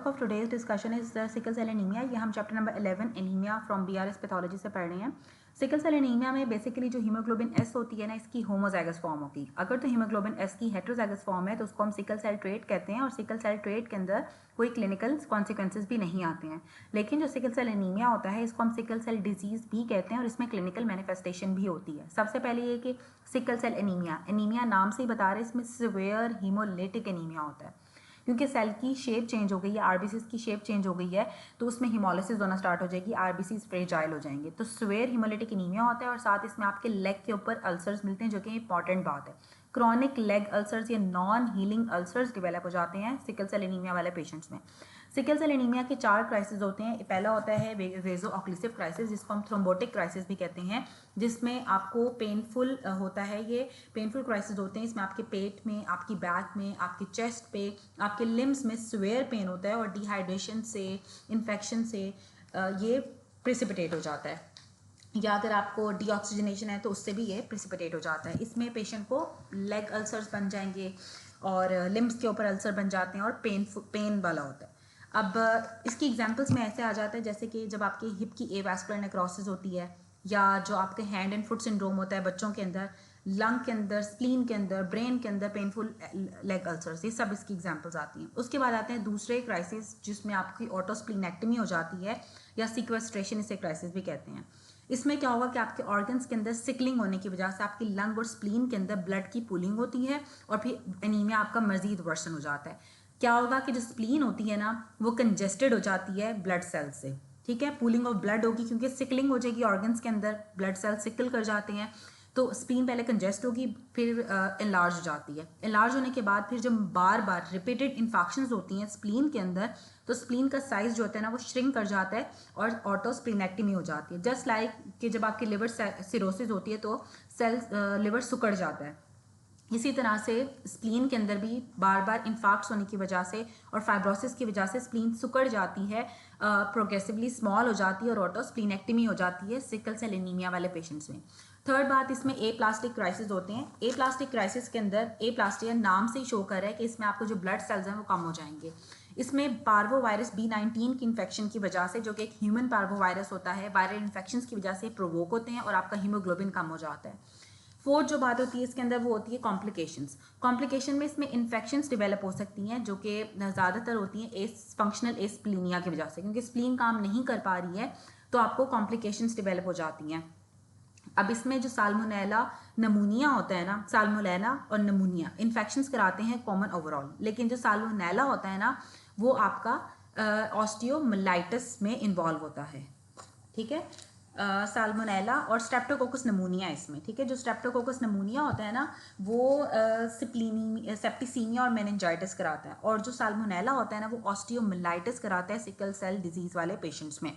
Of today's discussion is sickle cell anaemia. ये हम chapter number 11 anaemia from BRS pathology से पढ़ रहे हैं। सिकल सेल एनीमिया में बेसिकली जो हीमोग्लोबिन एस होती है ना, इसकी होमोजाइगस फॉर्म होगी। अगर तो हीमोग्लोबिन एस की हेट्रोजाइगस फॉर्म है तो उसको हम सिकल सेल ट्रेट कहते हैं, और सिकल सेल ट्रेट के अंदर कोई क्लिनिकल कॉन्सिक्वेंसेज भी नहीं आते हैं। लेकिन जो सिकल सेल एनीमिया होता है इसको हम सिकल सेल डिजीज भी कहते हैं, और इसमें क्लिनिकल मैनिफेस्टेशन भी होती है। सबसे पहले ये कि सिकल सेल एनीमिया, एनीमिया नाम से ही बता रहे हैं, इसमें सिवियर हीमोलिटिक एनीमिया होता है, क्योंकि सेल की शेप चेंज हो गई है, आरबीसीज की शेप चेंज हो गई है, तो उसमें हिमोलिसिस होना स्टार्ट हो जाएगी, आरबीसीज फ्रेजाइल हो जाएंगे। तो स्वेयर हिमोलिटिक एनीमिया होता है, और साथ इसमें आपके लेग के ऊपर अल्सर्स मिलते हैं, जो कि इंपॉर्टेंट बात है। क्रॉनिक लेग अल्सर्स या नॉन हीलिंग अल्सर्स डेवलप हो जाते हैं सिकल सेल एनीमिया वाले पेशेंट्स में। सिकल सेल एनीमिया के 4 क्राइसिस होते हैं। पहला होता है वेजो ऑक्लूसिव क्राइसिस, जिसको हम थ्रोम्बोटिक क्राइसिस भी कहते हैं, जिसमें आपको पेनफुल होता है। ये पेनफुल क्राइसिस होते हैं, इसमें आपके पेट में, आपकी बैक में, आपकी चेस्ट पे, आपके लिम्स में स्वेयर पेन होता है, और डिहाइड्रेशन से, इन्फेक्शन से ये प्रिसिपिटेट हो जाता है, या अगर आपको डीऑक्सीजनेशन है तो उससे भी ये प्रिसिपिटेट हो जाता है। इसमें पेशेंट को लेग अल्सर्स बन जाएंगे, और लिम्स के ऊपर अल्सर बन जाते हैं, और पेन वाला होता है। अब इसकी एग्जांपल्स में ऐसे आ जाता है जैसे कि जब आपकी हिप की एवास्कुलर नेक्रोसिस होती है, या जो आपके हैंड एंड फुट सिंड्रोम होता है बच्चों के अंदर, लंग के अंदर, स्प्लीन के अंदर, ब्रेन के अंदर पेनफुल लेग अल्सर्स, ये सब इसकी एग्जांपल्स आती हैं। उसके बाद आते हैं दूसरे क्राइसिस, जिसमें आपकी ऑटोस्प्लीनेक्टमी हो जाती है, या सिक्वेस्ट्रेशन इसे क्राइसिस भी कहते हैं। इसमें क्या होगा कि आपके ऑर्गन्स के अंदर सिकलिंग होने की वजह से आपकी लंग और स्प्लीन के अंदर ब्लड की पूलिंग होती है, और फिर एनीमिया आपका मजीद वर्सन हो जाता है। क्या होगा कि जो स्प्लीन होती है ना, वो कंजेस्टेड हो जाती है ब्लड सेल से, ठीक है। पूलिंग ऑफ ब्लड होगी, क्योंकि सिकलिंग हो जाएगी ऑर्गन्स के अंदर, ब्लड सेल सिकल कर जाते हैं, तो स्प्लीन पहले कंजेस्ट होगी, फिर एनलार्ज हो जाती है। एनलार्ज होने के बाद फिर जब बार बार रिपीटेड इन्फेक्शंस होती हैं स्प्लीन के अंदर, तो स्प्लीन का साइज जो होता है ना, वो श्रिंक कर जाता है, और ऑटोस्प्लीनेक्टमी हो जाती है। जस्ट लाइक कि जब आपकी लिवर सिरोसिस होती है तो सेल लिवर सुकड़ जाता है, इसी तरह से स्प्लीन के अंदर भी बार बार इन्फाक्ट्स होने की वजह से और फाइब्रोसिस की वजह से स्प्लीन सुकड़ जाती है, प्रोग्रेसिवली स्मॉल हो जाती है, और ऑटोस्प्लीनेक्टमी हो जाती है सिकल सेल एनीमिया वाले पेशेंट्स में। थर्ड बात, इसमें ए प्लास्टिक क्राइसिस होते हैं। ए प्लास्टिक क्राइसिस के अंदर, ए प्लास्टिक नाम से ही शो कर रहा है कि इसमें आपको जो ब्लड सेल्स हैं वो कम हो जाएंगे। इसमें पार्वो वायरस B19 की इन्फेक्शन की वजह से, जो कि एक ह्यूमन पार्वो वायरस होता है, वायरल इन्फेक्शन की वजह से प्रोवोक होते हैं, और आपका हीमोग्लोबिन कम हो जाता है। फोर्थ जो बात होती है इसके अंदर, वो होती है कॉम्प्लिकेशंस। कॉम्प्लिकेशन में इसमें इन्फेक्शंस डेवलप हो सकती हैं, जो कि ज़्यादातर होती हैं फंक्शनल एस्प्लीनिया की वजह से, क्योंकि स्प्लीन काम नहीं कर पा रही है, तो आपको कॉम्प्लिकेशंस डेवलप हो जाती हैं। अब इसमें जो साल्मोनेला नमूनिया होता है ना, साल्मोनेला और नमूनिया इन्फेक्शंस कराते हैं कॉमन ओवरऑल, लेकिन जो साल्मोनेला होता है ना, वो आपका ऑस्टियोमाइलाइटिस में इन्वॉल्व होता है, ठीक है। साल्मोनेला और स्ट्रेप्टोकोकस नमूनिया इसमें, ठीक है। जो स्ट्रेप्टोकोकस नमूनिया होता है ना, वो सेप्टिसीमिया और मेनिंजाइटिस कराता है, और जो साल्मोनेला होता है ना, वो ऑस्टियोमाइलाइटिस कराता है सिकल सेल डिजीज वाले पेशेंट्स में।